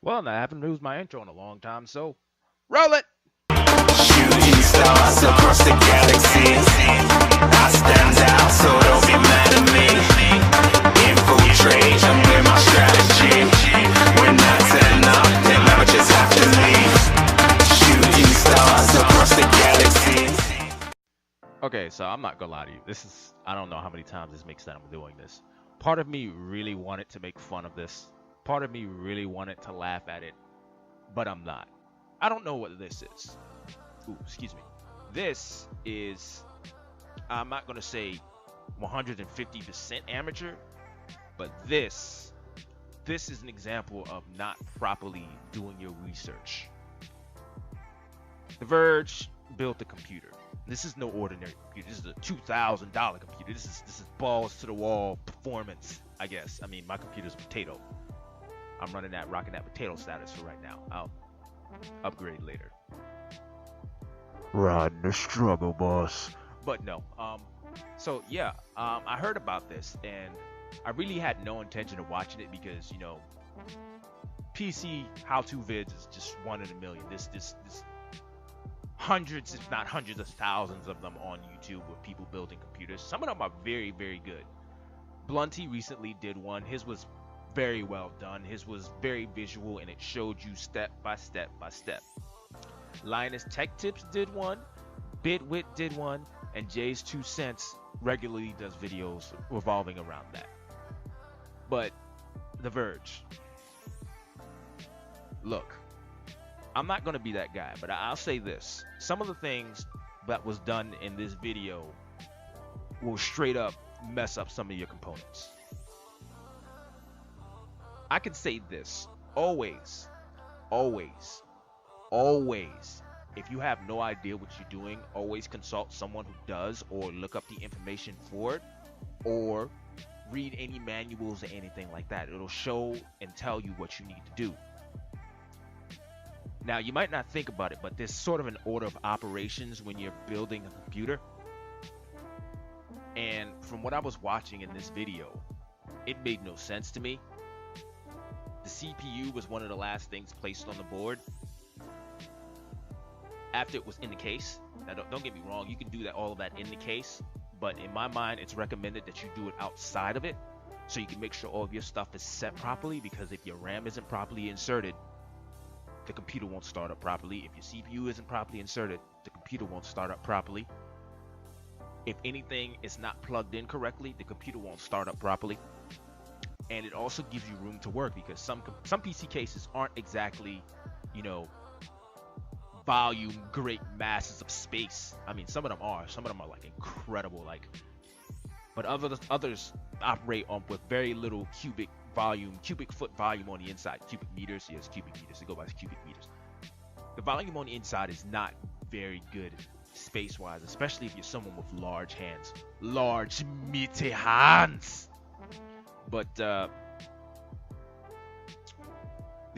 Well, I haven't used my intro in a long time, so roll it. Shooting stars across the galaxy. I stand out, so don't be mad at me. Infiltrate with my strategy. When I turn up, then I just have to leave. Shooting stars across the galaxy. Okay, so I'm not gonna lie to you. I don't know how many times this makes that I'm doing this. Part of me really wanted to make fun of this. Part of me really wanted to laugh at it, but I'm not. I don't know what this is. Ooh, excuse me. This is, I'm not gonna say 150% amateur, but this is an example of not properly doing your research. The Verge built a computer. This is no ordinary computer. This is a $2,000 computer. This is balls to the wall performance, I guess. I mean, my computer's a potato. I'm rocking that potato status for right now. I'll upgrade later. Riding the struggle, boss. But no. So yeah, I heard about this and I really had no intention of watching it because, you know, PC how-to vids is just one in a million. This hundreds, if not hundreds of thousands of them on YouTube with people building computers. Some of them are very, very good. Blunty recently did one. His was very well done. His was very visual and it showed you step by step by step. Linus Tech Tips did one, Bitwit did one, and Jay's 2 Cents regularly does videos revolving around that. But The Verge, look, I'm not going to be that guy, but I'll say this. Some of the things that was done in this video will straight up mess up some of your components. I can say this, always, if you have no idea what you're doing, always consult someone who does, or look up the information for it, or read any manuals or anything like that. It'll show and tell you what you need to do. Now, you might not think about it, but there's sort of an order of operations when you're building a computer. And from what I was watching in this video, it made no sense to me. The CPU was one of the last things placed on the board after it was in the case. Now, don't get me wrong, you can do all of that in the case, but in my mind, it's recommended that you do it outside of it so you can make sure all of your stuff is set properly, because if your RAM isn't properly inserted, the computer won't start up properly. If your CPU isn't properly inserted, the computer won't start up properly. If anything is not plugged in correctly, the computer won't start up properly. And it also gives you room to work, because some PC cases aren't exactly, you know, volume great masses of space. I mean, some of them are like incredible, like, but others operate on with very little cubic foot volume on the inside. Cubic meters, yes, cubic meters, they go by cubic meters. The volume on the inside is not very good space wise, especially if you're someone with large hands, large meaty hands. But the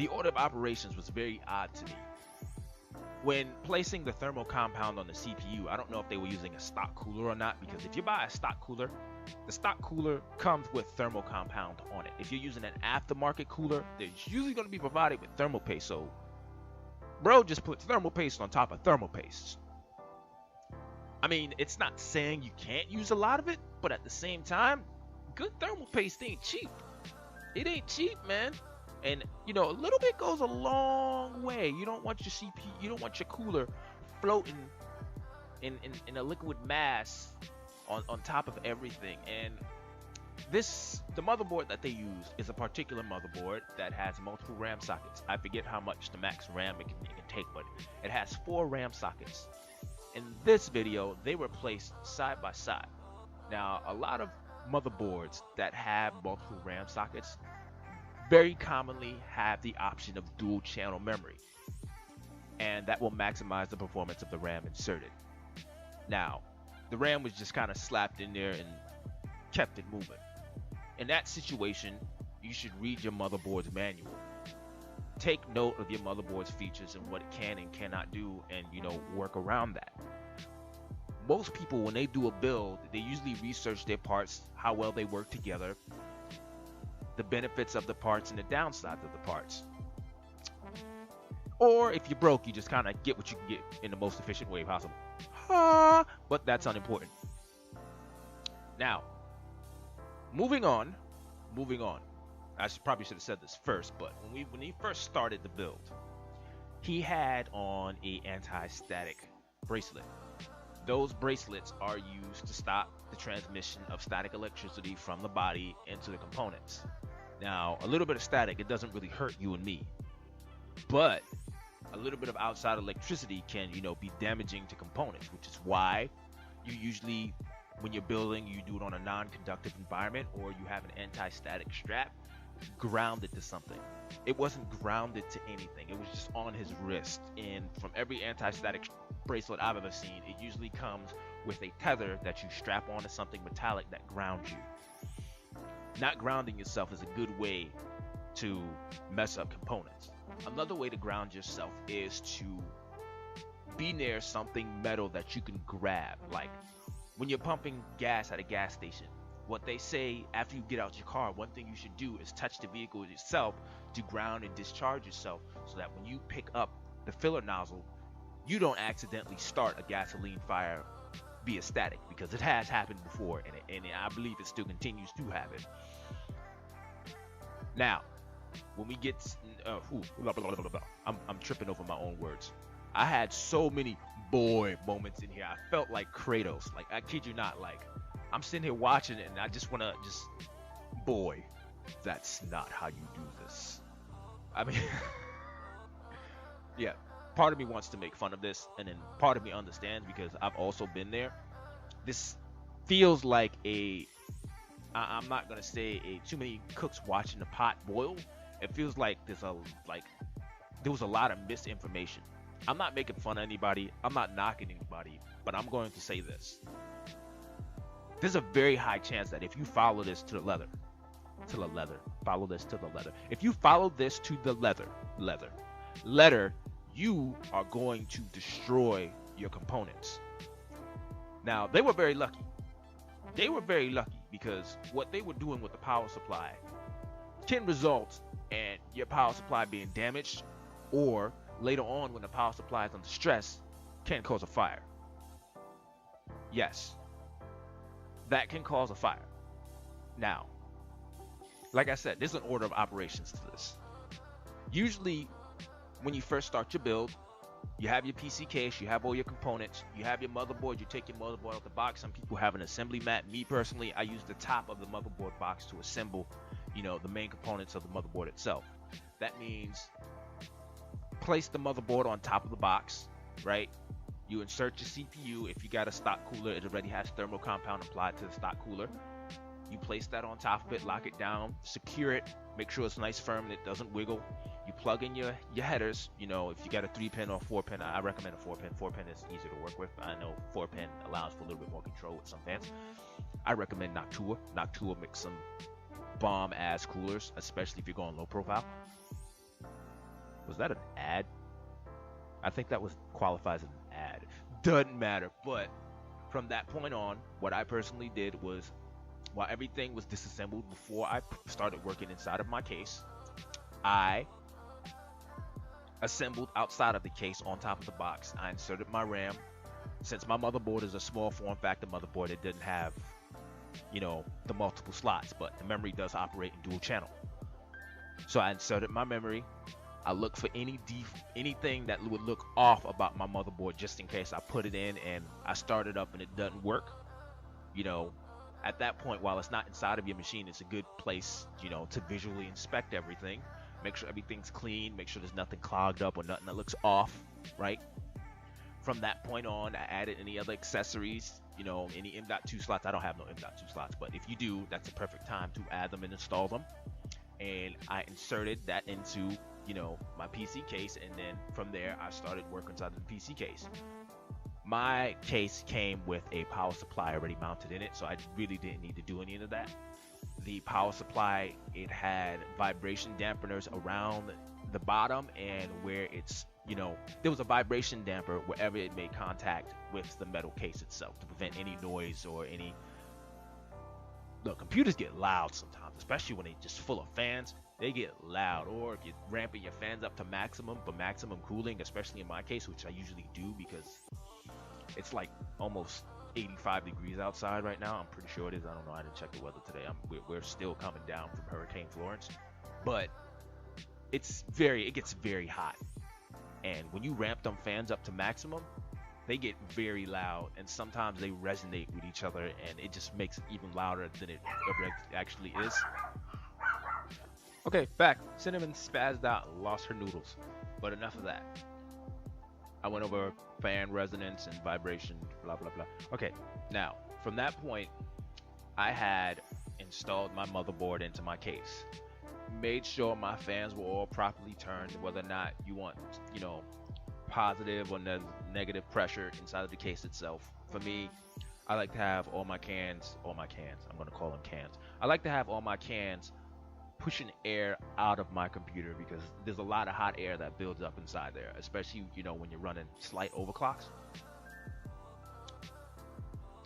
order of operations was very odd to me. When placing the thermal compound on the CPU, I don't know if they were using a stock cooler or not, because if you buy a stock cooler, the stock cooler comes with thermal compound on it. If you're using an aftermarket cooler, they're usually going to be provided with thermal paste. So, bro, just put thermal paste on top of thermal paste. I mean, it's not saying you can't use a lot of it, but at the same time, good thermal paste ain't cheap. It ain't cheap, man. And, you know, a little bit goes a long way. You don't want your CPU, you don't want your cooler floating in a liquid mass on top of everything. And the motherboard that they use is a particular motherboard that has multiple RAM sockets. I forget how much the max RAM it can take, but it has 4 RAM sockets. In this video, they were placed side by side. Now, a lot of motherboards that have multiple RAM sockets very commonly have the option of dual channel memory, and that will maximize the performance of the RAM inserted. Now, the RAM was just kind of slapped in there and kept it moving. In that situation, you should read your motherboard's manual. Take note of your motherboard's features and what it can and cannot do, and, you know, work around that. Most people, when they do a build, they usually research their parts, how well they work together, the benefits of the parts and the downsides of the parts. Or if you're broke, you just kind of get what you can get in the most efficient way possible. But that's unimportant. Now, moving on. I probably should have said this first, but when he first started the build, he had on a anti-static bracelet. Those bracelets are used to stop the transmission of static electricity from the body into the components. Now, a little bit of static, it doesn't really hurt you and me, but a little bit of outside electricity can, be damaging to components, which is why you usually, when you're building, you do it on a non-conductive environment, or you have an anti-static strap grounded to something. It wasn't grounded to anything. It was just on his wrist. And from every anti-static bracelet I've ever seen, it usually comes with a tether that you strap onto something metallic that grounds you. Not grounding yourself is a good way to mess up components. Another way to ground yourself is to be near something metal that you can grab. Like when you're pumping gas at a gas station, what they say after you get out your car, one thing you should do is touch the vehicle itself to ground and discharge yourself, so that when you pick up the filler nozzle, you don't accidentally start a gasoline fire via static, because it has happened before, and I believe it still continues to happen. Now, when we get I'm tripping over my own words. I had so many boy moments in here. I felt like Kratos. Like, I kid you not. Like, I'm sitting here watching it, and I just want to boy, that's not how you do this. I mean, yeah, part of me wants to make fun of this, and then part of me understands, because I've also been there. This feels like I'm not going to say too many cooks watching the pot boil. It feels like there was a lot of misinformation. I'm not making fun of anybody. I'm not knocking anybody, but I'm going to say this. There's a very high chance that if you follow this to the leather, if you follow this to the letter, you are going to destroy your components. Now, they were very lucky. Because what they were doing with the power supply can result in your power supply being damaged, or later on, when the power supply is under stress, can cause a fire. Yes, that can cause a fire. Now, like I said, there's an order of operations to this. Usually, when you first start your build, you have your PC case, you have all your components, you have your motherboard, you take your motherboard out the box. Some people have an assembly mat. Me personally, I use the top of the motherboard box to assemble, the main components of the motherboard itself. That means place the motherboard on top of the box, right? You insert your CPU. If you got a stock cooler, it already has thermal compound applied to the stock cooler. You place that on top of it, lock it down, secure it, make sure it's nice firm and it doesn't wiggle. You plug in your headers. If you got a 3-pin or 4-pin, I recommend a 4-pin. 4-pin is easier to work with. I know 4-pin allows for a little bit more control with some fans. I recommend Noctua. Noctua makes some bomb-ass coolers, especially if you're going low profile. Was that an ad? I think that qualifies as an ad. Doesn't matter. But from that point on, what I personally did was, while everything was disassembled before I started working inside of my case, I assembled outside of the case on top of the box. I inserted my RAM. Since my motherboard is a small form factor motherboard, it didn't have, the multiple slots, but the memory does operate in dual channel. So I inserted my memory. I looked for anything that would look off about my motherboard, just in case I put it in and I start it up and it doesn't work. At that point, while it's not inside of your machine, it's a good place, to visually inspect everything. Make sure everything's clean. Make sure there's nothing clogged up or nothing that looks off, right? From that point on, I added any other accessories, any M.2 slots. I don't have no M.2 slots, but if you do, that's a perfect time to add them and install them. And I inserted that into, my PC case, and then from there, I started working inside of the PC case. My case came with a power supply already mounted in it, so I really didn't need to do any of that. The power supply, it had vibration dampeners around the bottom, and where it's, there was a vibration damper wherever it made contact with the metal case itself to prevent any noise or any look, computers get loud sometimes, especially when they just full of fans. They get loud, or if you're ramping your fans up to maximum for maximum cooling, especially in my case, which I usually do because it's like almost 85 degrees outside right now. I'm pretty sure it is. I don't know. I didn't check the weather today. We're still coming down from Hurricane Florence, but it gets very hot. And when you ramp them fans up to maximum, they get very loud, and sometimes they resonate with each other, and it just makes it even louder than it actually is. Okay, back. Cinnamon spazzed out, lost her noodles. But enough of that. I went over fan resonance and vibration, blah, blah, blah. Okay, now, from that point, I had installed my motherboard into my case. Made sure my fans were all properly turned, whether or not you want, positive or negative pressure inside of the case itself. For me, I like to have all my cans, I'm going to call them cans. I like to have all my cans pushing air out of my computer because there's a lot of hot air that builds up inside there, especially when you're running slight overclocks.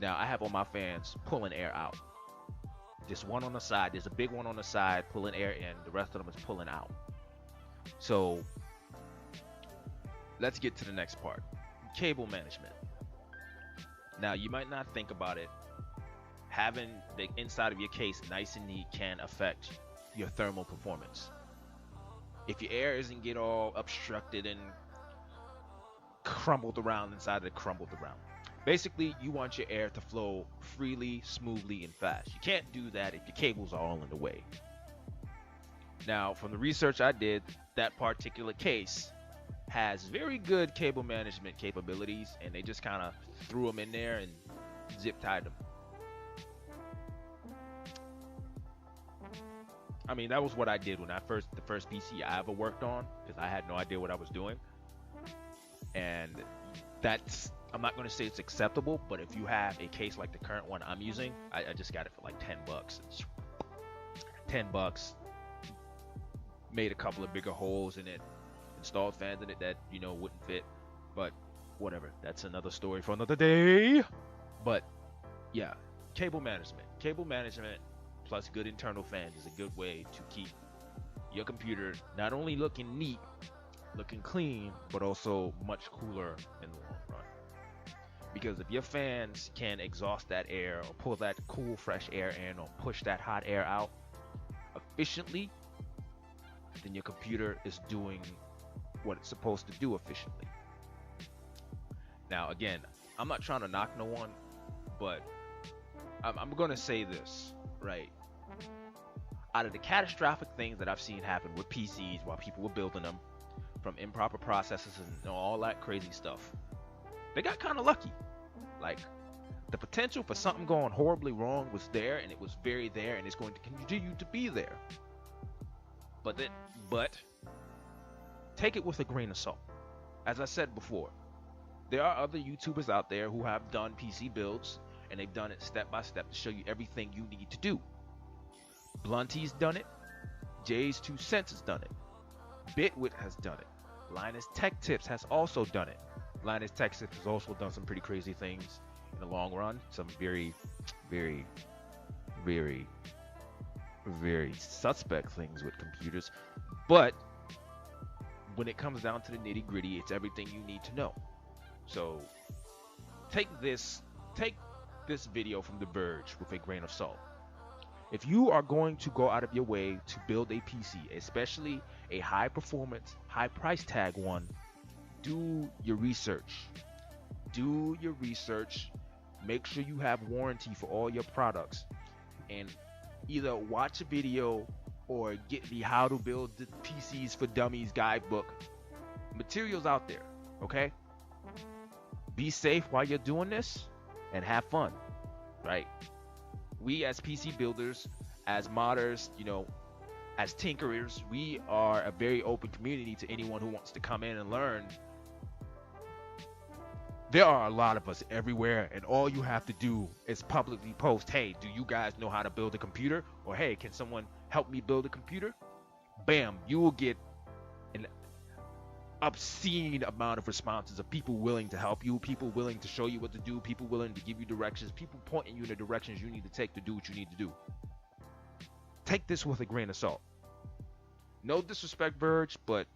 Now I have all my fans pulling air out. There's one on the side, there's a big one on the side pulling air in, the rest of them is pulling out. So let's get to the next part. Cable management. Now you might not think about it, having the inside of your case nice and neat can affect your thermal performance. If your air isn't get all obstructed and crumbled around inside of crumbled around. Basically, you want your air to flow freely, smoothly, and fast. You can't do that if your cables are all in the way. Now, from the research I did, that particular case has very good cable management capabilities, and they just kind of threw them in there and zip tied them. I mean, that was what I did when the first PC I ever worked on, because I had no idea what I was doing. And that's, I'm not going to say it's acceptable, but if you have a case like the current one I'm using, I just got it for like $10. It's $10. Made a couple of bigger holes in it, installed fans in it that wouldn't fit, but whatever. That's another story for another day. But yeah, cable management plus good internal fans is a good way to keep your computer not only looking neat, looking clean, but also much cooler in the long run. Because if your fans can exhaust that air or pull that cool fresh air in or push that hot air out efficiently, then your computer is doing what it's supposed to do efficiently. Now again, I'm not trying to knock no one, but I'm gonna say this, right? Out of the catastrophic things that I've seen happen with PCs while people were building them, from improper processes and all that crazy stuff, they got kind of lucky. Like, the potential for something going horribly wrong was there, and it was very there, and it's going to continue to be there. But take it with a grain of salt. As I said before, there are other YouTubers out there who have done PC builds, and they've done it step by step to show you everything you need to do. Blunty's done it. Jay's 2 Cents has done it. Bitwit has done it. Linus Tech Tips has also done it. Linus Tech Tips has also done some pretty crazy things in the long run. Some very, very, very, very suspect things with computers. But when it comes down to the nitty gritty, it's everything you need to know. So take this video from The Verge with a grain of salt. If you are going to go out of your way to build a PC, especially a high performance, high price tag one, do your research. Do your research. Make sure you have warranty for all your products, and either watch a video or get the How to Build the PCs for Dummies guidebook. Materials out there, okay? Be safe while you're doing this and have fun, right? We as PC builders, as modders, as tinkerers, we are a very open community to anyone who wants to come in and learn. There are a lot of us everywhere, and all you have to do is publicly post, hey, do you guys know how to build a computer? Or hey, can someone help me build a computer? Bam, you will get obscene amount of responses of people willing to help you, people willing to show you what to do, people willing to give you directions, people pointing you in the directions you need to take to do what you need to do. Take this with a grain of salt. No disrespect, Verge, but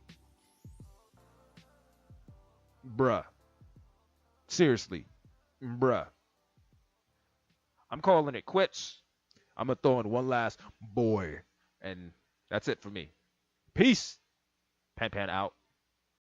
bruh. Seriously, bruh. I'm calling it quits. I'm gonna throw in one last boy, and that's it for me. Peace. Pan out.